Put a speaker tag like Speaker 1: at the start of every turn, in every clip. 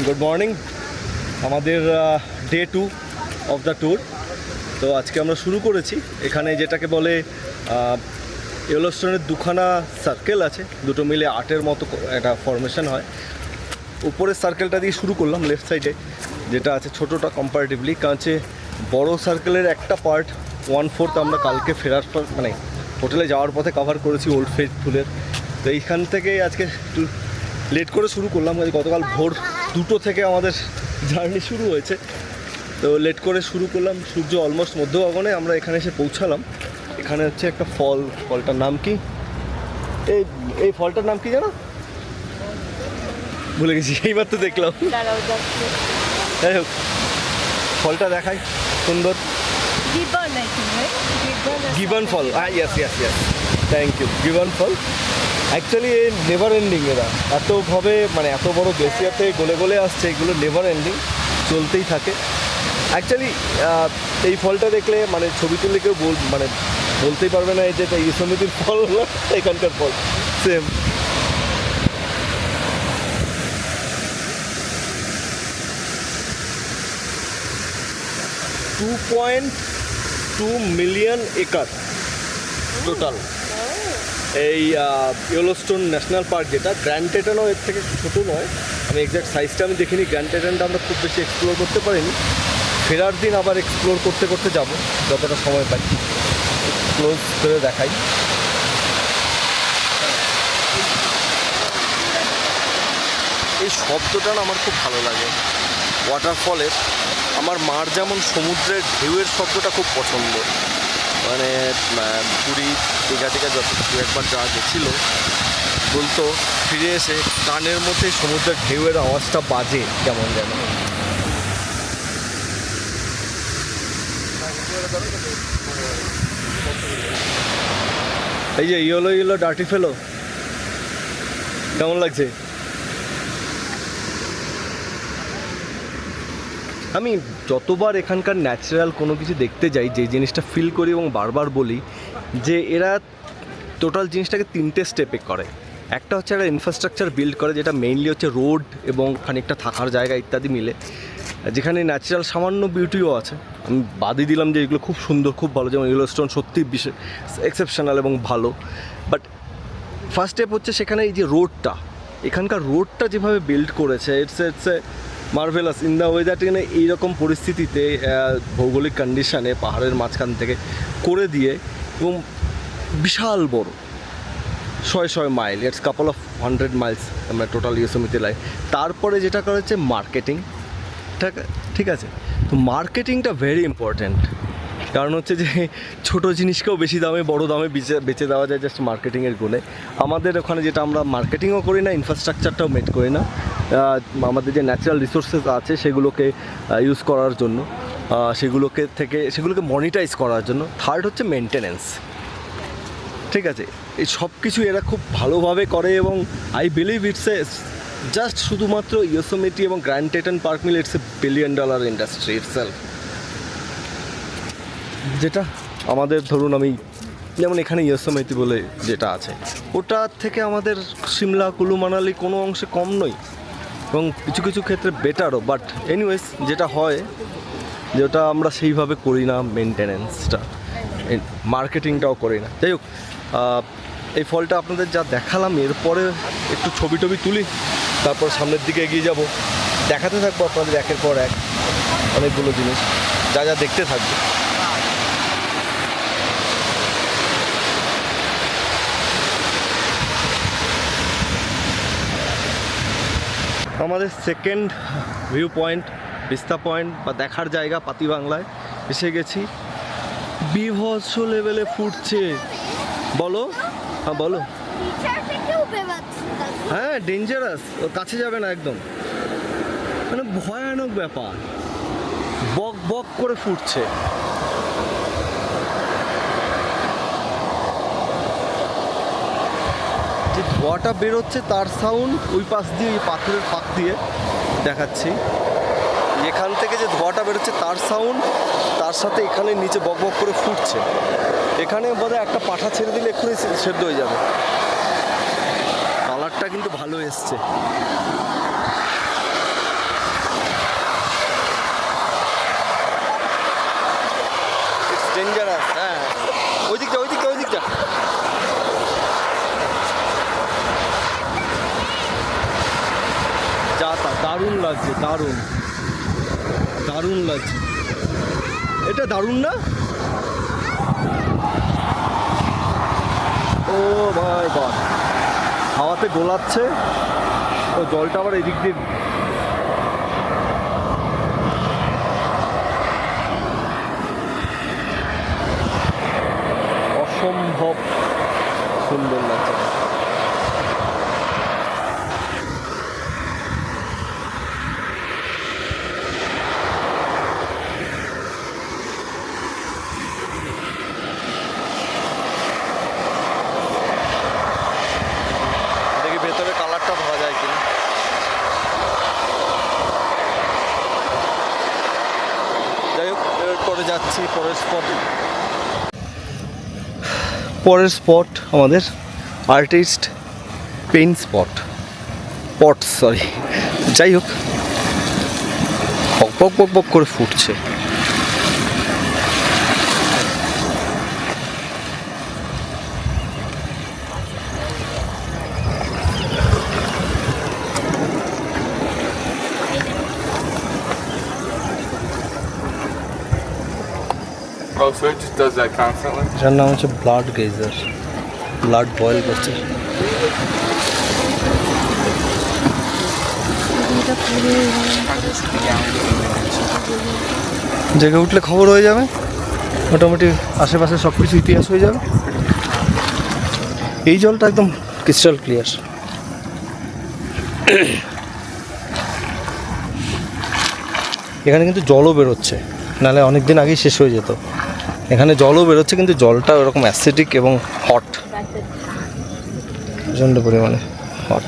Speaker 1: Good morning. আমাদের day 2 of the tour. তো আজকে আমরা শুরু করেছি এখানে যেটাকে বলে ইয়েলোস্টোনের দুখানা সার্কেল আছে, দুটো মিলে আটের মতো একটা ফরমেশন হয়। উপরের সার্কেলটা দিয়ে শুরু করলাম লেফট সাইডে, যেটা আছে ছোটোটা কম্পারেটিভলি, কারণ হচ্ছে বড়ো সার্কেলের একটা পার্ট 1/4 আমরা কালকে ফেরার পর মানে হোটেলে যাওয়ার পথে কভার করেছি ওল্ড ফেইথফুলের। তো এইখান থেকে আজকে একটু লেট করে শুরু করলাম, গতকাল ভোর 2টো থেকে আমাদের জার্নি শুরু হয়েছে। তো লেট করে শুরু করলাম, সূর্য অলমোস্ট মধ্য গগনে আমরা এখানে এসে পৌঁছালাম। এখানে হচ্ছে একটা ফলটার নাম কি, এই ফলটার নাম কি জানো? ভুলে গেছি, এইমাত্র দেখলাম। যাই হোক, ফলটা দেখাই, সুন্দর Gibbon fall. Yes yes yes, thank you. Gibbon fall actually এই নেভার এন্ডিং, এরা এতভাবে মানে এত বড় গ্লেসিয়ারতে গলে গলে আসছে, এগুলো নেভার এন্ডিং, চলতেই থাকে। অ্যাকচুয়ালি এই ফলটা দেখলে মানে ছবি তুললে কেউ মানে বলতেই পারবে না যে এটা ইয়োসেমিটির ফল হলো এখানকার ফল, সেম। $2.2 মিলিয়ন একর টোটাল এই ইয়েলোস্টোন ন্যাশনাল পার্ক, যেটা গ্র্যান্ড টেটানও এর থেকে ছোটো নয়। আমি এক্স্যাক্ট সাইজটা আমি দেখিনি, গ্র্যান্ড টেটানটা আমরা খুব বেশি এক্সপ্লোর করতে পারিনি। ফেরার দিন আবার এক্সপ্লোর করতে করতে যাব যতটা সময় পাই। ক্লোজ করে দেখাই। এই শব্দটা না আমার খুব ভালো লাগে ওয়াটারফলের। আমার মার যেমন সমুদ্রের ঢেউয়ের শব্দটা খুব পছন্দ, মানে পুরী দীঘা যত একবার যা গেছিল বলতো, ফিরে এসে কানের মধ্যে সমুদ্রের ঢেউয়ের আওয়াজটা বাজে কেমন যেন। এই যে ইয়েলো ডার্টি ফেলো, কেমন লাগছে? আমি যতবার এখানকার ন্যাচারাল কোনো কিছু দেখতে যাই, যে জিনিসটা ফিল করি এবং বারবার বলি যে এরা টোটাল জিনিসটাকে 3টে স্টেপে করে। একটা হচ্ছে একটা ইনফ্রাস্ট্রাকচার বিল্ড করে, যেটা মেইনলি হচ্ছে রোড এবং খানিকটা থাকার জায়গা ইত্যাদি মিলে, যেখানে ন্যাচারাল সামান্য বিউটিও আছে। আমি বাদই দিলাম যে এগুলো খুব সুন্দর, খুব ভালো, যেমন ইয়েলোস্টোন সত্যি বিশেষ এক্সেপশনাল এবং ভালো। বাট ফার্স্ট স্টেপ হচ্ছে সেখানে এই যে রোডটা, এখানকার রোডটা যেভাবে বিল্ড করেছে, it's a marvellous in the way that এখানে এইরকম পরিস্থিতিতে ভৌগোলিক কন্ডিশানে পাহাড়ের মাঝখান থেকে করে দিয়ে, এবং বিশাল বড় 100 mile, it's couple of 100 Miles আমরা টোটাল ইয়োসেমিটি লাইন। তারপরে যেটা করা হচ্ছে মার্কেটিং, ঠিক আছে। তো মার্কেটিংটা ভেরি ইম্পর্ট্যান্ট, কারণ হচ্ছে যে ছোটো জিনিসকেও বেশি দামে বড় দামে বেচে দেওয়া যায় জাস্ট মার্কেটিংয়ের গুণে। আমাদের ওখানে যেটা আমরা মার্কেটিংও করি না, ইনফ্রাস্ট্রাকচারটাও মেট করি না, আমাদের যে ন্যাচারাল রিসোর্সেস আছে সেগুলোকে ইউজ করার জন্য, সেগুলোকে মনিটাইজ করার জন্য। থার্ড হচ্ছে মেনটেনেন্স, ঠিক আছে। এই সব কিছু এরা খুব ভালোভাবে করে, এবং I believe it's a just শুধুমাত্র ইয়োসেমিটি এবং গ্র্যান্ড টেটান পার্ক মিলে it's a $1 billion industry itself. যেটা আমাদের ধরুন, আমি যেমন এখানে ইয়োসেমিটি বলে যেটা আছে, ওটার থেকে আমাদের সিমলা, কুলু, মানালি কোনো অংশে কম নই, এবং কিছু কিছু ক্ষেত্রে বেটারও। বাট এনিওয়েজ যেটা হয় যে ওটা আমরা সেইভাবে করি না, মেনটেনেন্সটা, মার্কেটিংটাও করি না। যাই হোক, এই ফলটা আপনাদের যা দেখালাম, এরপরে একটু ছবি টবি তুলি, তারপর সামনের দিকে এগিয়ে যাব, দেখাতে থাকবো আপনাদের একের পর এক অনেকগুলো জিনিস, যা যা দেখতে থাকবে। আমাদের second view point, vista point বা দেখার জায়গা পাতিবাংলায় এসে গেছি। বিভৎস লেভেলে ফুটছে, বলো? হ্যাঁ বলো। হ্যাঁ, ডেঞ্জারাস, ওর কাছে যাবে না একদম, মানে ভয়ানক ব্যাপার, বক বক করে ফুটছে। যে ধোঁয়াটা বেরোচ্ছে তার সাউন্ড ওই পাশ দিয়ে, ওই পাথরের ফাঁক দিয়ে দেখাচ্ছি, এখান থেকে যে ধোঁয়াটা বেরোচ্ছে তার সাউন্ড, তার সাথে এখানে নিচে বক বক করে ফুটছে। এখানে বোধহয় একটা পাঠা ছেড়ে দিলে এক্ষুনি সেদ্ধ হয়ে যাবে। কালারটা কিন্তু ভালো এসছে। তা দারুণ লাগছে, দারুণ দারুণ লাগছে, এটা দারুণ না? ও মাই গড, হাওয়াতে গোলাচ্ছে, ও জলটা আবার এদিক দিয়ে অসম্ভব সুন্দর লাগছে। দেখি ভেতরে কালারটা ধরা যায় কিনা। যাই হোক, এরপরে যাচ্ছি পরের স্পটে। পরের স্পট আমাদের আর্টিস্ট পেইন্ট পট সরি, যাই হোক পক পক পক করে ফুটছে।
Speaker 2: Oh, so it just does that constantly?
Speaker 1: এটার নাম হচ্ছে ব্লাড গেজার, ব্লাড বয়েল করছে। জেগে উঠলে খবর হয়ে যাবে, মোটামুটি আশেপাশে সব কিছু ইতিহাস হয়ে যাবে। এই জলটা একদম ক্রিস্টাল ক্লিয়ার। এখানে কিন্তু জলও বেরোচ্ছে, নাহলে অনেক দিন আগেই শেষ হয়ে যেত। এখানে জলও বেরোচ্ছে, কিন্তু জলটা ওরকম অ্যাসিডিক এবং হট, প্রচণ্ড পরিমাণে হট।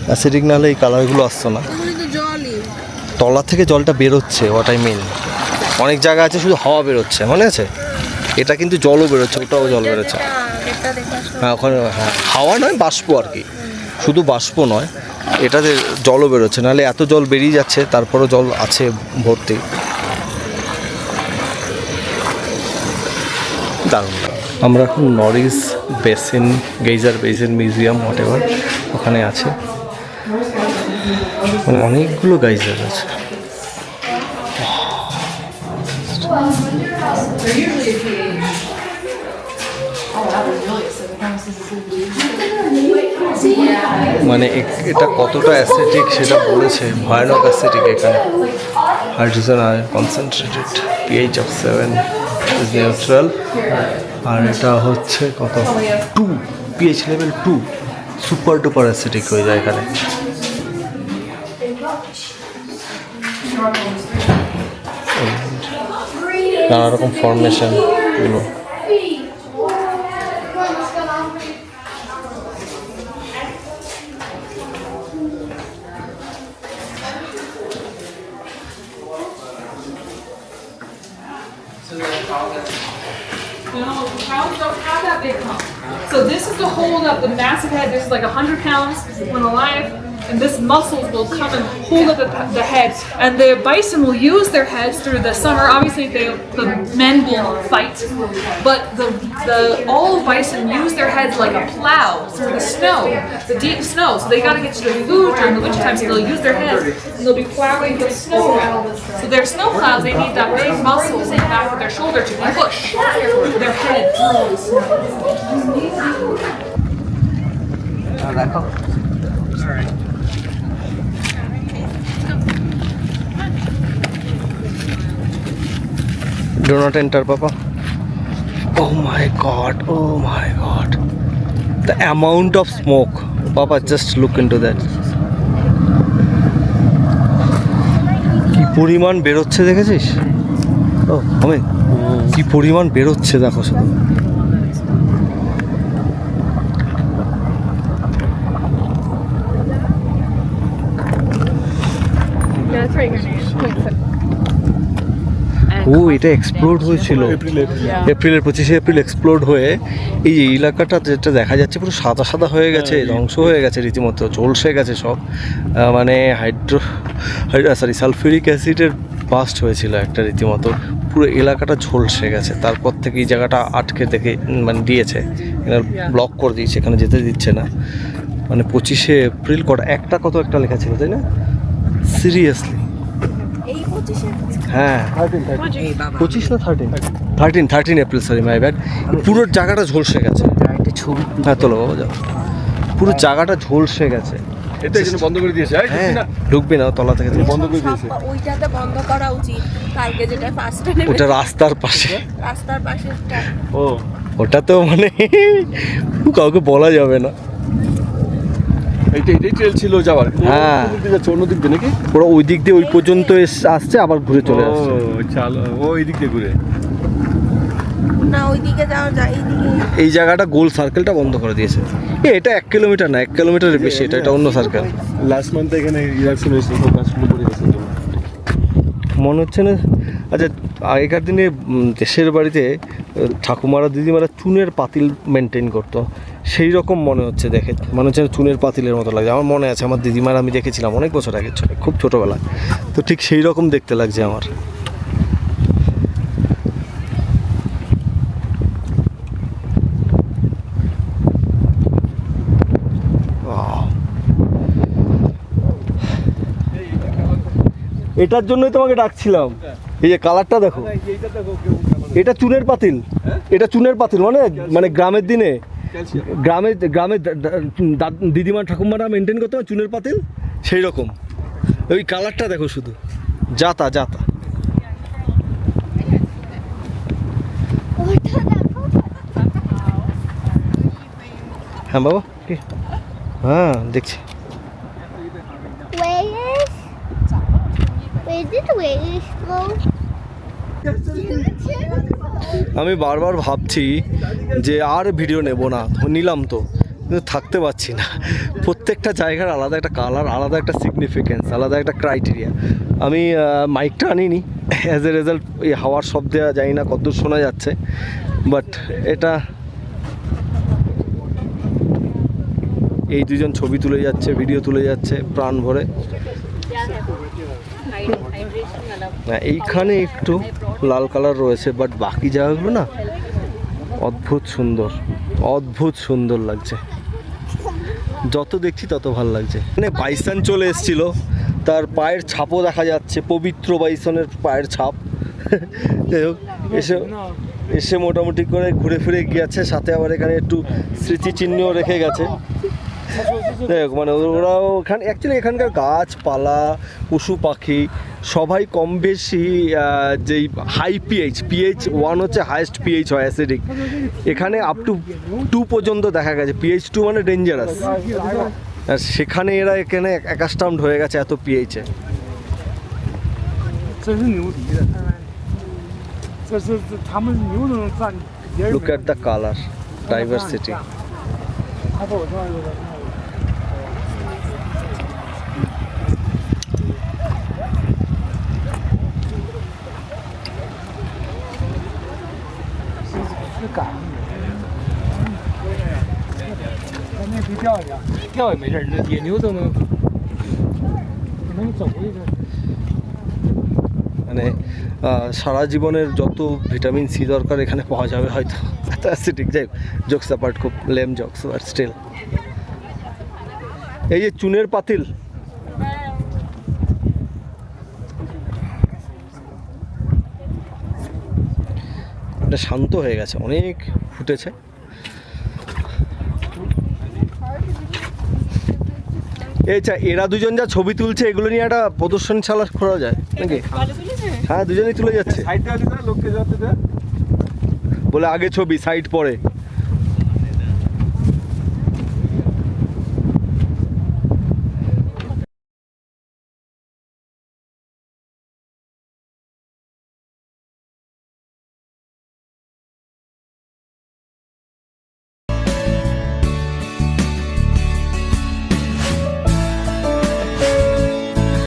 Speaker 1: অ্যাসিডিক নাহলে এই কালারগুলো আসতো না। তলা থেকে জলটা বেরোচ্ছে, ওটাই মেন। অনেক জায়গা আছে শুধু হাওয়া বেরোচ্ছে, মনে আছে? এটা কিন্তু জলও বেরোচ্ছে, ওটাও জল বেরোচ্ছে। হ্যাঁ, ওখানে হ্যাঁ হাওয়া নয়, বাষ্প আর কি, শুধু বাষ্প নয়, এটাতে জলও বেরোচ্ছে, নাহলে এত জল বেরিয়ে যাচ্ছে, তারপরও জল আছে ভর্তি। দারুণ। আমরা এখন Norris basin, geyser basin museum whatever ওখানে আছে, অনেকগুলো গেইজার আছে। মানে এটা কতটা অ্যাসিডিক সেটা বলেছে, ভয়ানক অ্যাসিডিক এখানে। Hydrogen ion concentrated, pH of 7 is neutral, আর এটা হচ্ছে কত 2, pH level 2, super duper acidic হয়ে যায় এখানে। নানা রকম ফর্মেশন গুলো।
Speaker 3: How that big pump? So this is to hold up the massive head. This is like 100 pounds when alive, and this muscles will come and hold up the head. And the bison will use their heads through the summer. Obviously, the men will fight, but all bison use their heads like a plow through the snow, the deep snow. So they got to get to their food during the wintertime, so they'll use their heads and they'll be plowing the snow around. So their snow plows, they need that big muscles in the back of their shoulder to push their head through the snow.
Speaker 1: Do not enter, Papa. Oh my God, oh my God. The amount of smoke. Papa, just look into that. কি পরিমাণ বেরোচ্ছে দেখেছিস? ও আমি কি পরিমাণ বেরোচ্ছে দেখো শুধু। ও এটা এক্সপ্লোড হয়েছিল এপ্রিলের 25শে এপ্রিল এক্সপ্লোড হয়ে এই যে এলাকাটা যেটা দেখা যাচ্ছে পুরো সাদা সাদা হয়ে গেছে, ধ্বংস হয়ে গেছে, রীতিমতো চলসে গেছে সব। মানে সালফিউরিক অ্যাসিডের বাস্ট হয়েছিল একটা, রীতিমতো পুরো এলাকাটা ঝলসে গেছে। তারপর থেকে এই জায়গাটা আটকে দেখে মানে দিয়েছে, এখানে ব্লক করে দিয়েছে, এখানে যেতে দিচ্ছে না। মানে 25শে এপ্রিল কটা একটা কত একটা লেখা ছিল তাই না, সিরিয়াসলি?
Speaker 4: এই 25-এ
Speaker 1: হ্যাঁ 25 না 13 এপ্রিল, সরি মাই ব্যাড। পুরো জায়গাটা ঝলসে গেছে।
Speaker 5: একটা ছবি
Speaker 1: হ্যাঁ তোলো বাবা, যাও। পুরো জায়গাটা ঝলসে গেছে।
Speaker 2: এটা এই জন্য বন্ধ করে দিয়েছে
Speaker 1: হ্যাঁ ঢুকবি না তলা থেকে দেখছি।
Speaker 2: বন্ধ করে দিয়েছে।
Speaker 4: ওইটাতে বন্ধ করা উচিত কালকে, যেটা ফার্স্টে
Speaker 1: ওটা রাস্তার পাশে,
Speaker 4: রাস্তার পাশেরটা।
Speaker 2: ও
Speaker 1: ওটা তো মানে কাউকে বলা যাবে না।
Speaker 2: এটাই ট্রেল ছিল যাওয়ার।
Speaker 1: হ্যাঁ।
Speaker 2: কোন দিক দিয়ে যাচ্ছে, অন্য দিক দিয়ে নাকি?
Speaker 1: ওরা ওই দিক দিয়ে ওই পর্যন্ত আসছে, আবার ঘুরে চলে আসছে।
Speaker 2: ও চলো, ও এই দিক দিয়ে ঘুরে।
Speaker 4: না ওইদিকে যাওয়া যায়, এইদিকে
Speaker 1: এই জায়গাটা গোল সার্কেলটা বন্ধ করে দিয়েছে। এটা 1 কিলোমিটার না, 1 কিলোমিটারের বেশি। এটা অন্য সার্কেল।
Speaker 2: লাস্ট মান্থে এখানে ইলেকশন হয়েছিল, তো কাজগুলো করে গেছে।
Speaker 1: মনে হচ্ছে না? আচ্ছা, আগেকার দিনে দেশের বাড়িতে ঠাকুমারা দিদিমারা চুনের পাতিল মেনটেন করতো, সেই রকম মনে হচ্ছে দেখে। মনে হচ্ছে চুনের পাতিলের মতো লাগছে। আমার মনে আছে আমার দিদিমার আমি দেখেছিলাম অনেক বছর আগে, খুব ছোটোবেলা, তো ঠিক সেই রকম দেখতে লাগছে আমার। এটার জন্যই তোমাকে ডাকছিলাম। এই যে কালারটা দেখো, এটা চুনের পাতিল। এটা চুনের পাতিল মানে মানে গ্রামের দিনে গ্রামে গ্রামে দিদিমা ঠাকুমারা মেনটেন করতে হবে চুনের পাতিল, সেই রকম। ওই কালারটা দেখো শুধু, যাতা যাতা। হ্যাঁ বাবা কি? হ্যাঁ দেখছি। আমি বারবার ভাবছি যে আর ভিডিও নেব না, নিলাম তো, কিন্তু থাকতে পারছি না। প্রত্যেকটা জায়গার আলাদা একটা কালার, আলাদা একটা সিগনিফিকেন্স, আলাদা একটা ক্রাইটেরিয়া। আমি মাইকটা আনিনি, অ্যাজ এ রেজাল্ট এই হাওয়ার শব্দে জানি না কতদূর শোনা যাচ্ছে, বাট এটা এই দুজন ছবি তুলে যাচ্ছে, ভিডিও তুলে যাচ্ছে প্রাণ ভরে। এইখানে একটু লাল কালার রয়েছে, বাট বাকি জায়গাগুলো না অদ্ভুত সুন্দর, অদ্ভুত সুন্দর লাগছে। যত দেখছি তত ভালো লাগছে। মানে বাইসন চলে এসেছিল, তার পায়ের ছাপও দেখা যাচ্ছে, পবিত্র বাইসনের পায়ের ছাপ। যাই হোক, এসে মোটামুটি করে ঘুরে ফিরে গিয়েছে, সাথে আবার এখানে একটু স্মৃতিচিহ্নও রেখে গেছে। যাই হোক, মানে ওরাও এখানে অ্যাকচুয়ালি এখানকার গাছপালা, পশু পাখি সবাই কম বেশি যেই হাই পিএইচ 1 হচ্ছে হাইয়েস্ট পিএইচ হয় অ্যাসিডিক, এখানে আপ টু 2 পর্যন্ত দেখা গেছে। পিএইচ 2 মানে ডেঞ্জারাস, আর সেখানে এরা এখানে অ্যাকাস্টামড হয়ে গেছে এত পিএইচে।
Speaker 5: 这是牛蹄的，这他们牛都能占别人。
Speaker 1: look at the colour diversity.
Speaker 5: 他把我上来了。 是赶上咱那去钓去，钓也没事儿，那野牛都能走回去。
Speaker 1: মানে সারা জীবনের যত ভিটামিন সি দরকার এখানে পাওয়া যাবে হয়তো, এত অ্যাসিডিক। যাই জোকস অ্যাপার্ট, খুব লেম জোকস, বাট স্টিল। এই যে চুনের পাতিল, এটা শান্ত হয়ে গেছে, অনেক ফুটেছে। আচ্ছা, এরা দুজন যা ছবি তুলছে এগুলো নিয়ে একটা প্রদর্শনশালা করা যায় নাকি? হ্যাঁ দুজনেই তুলে যাচ্ছে,
Speaker 2: সাইড দেওয়া লোককে যাতে দেয়।
Speaker 1: বলে আগে ছবি সাইড পরে।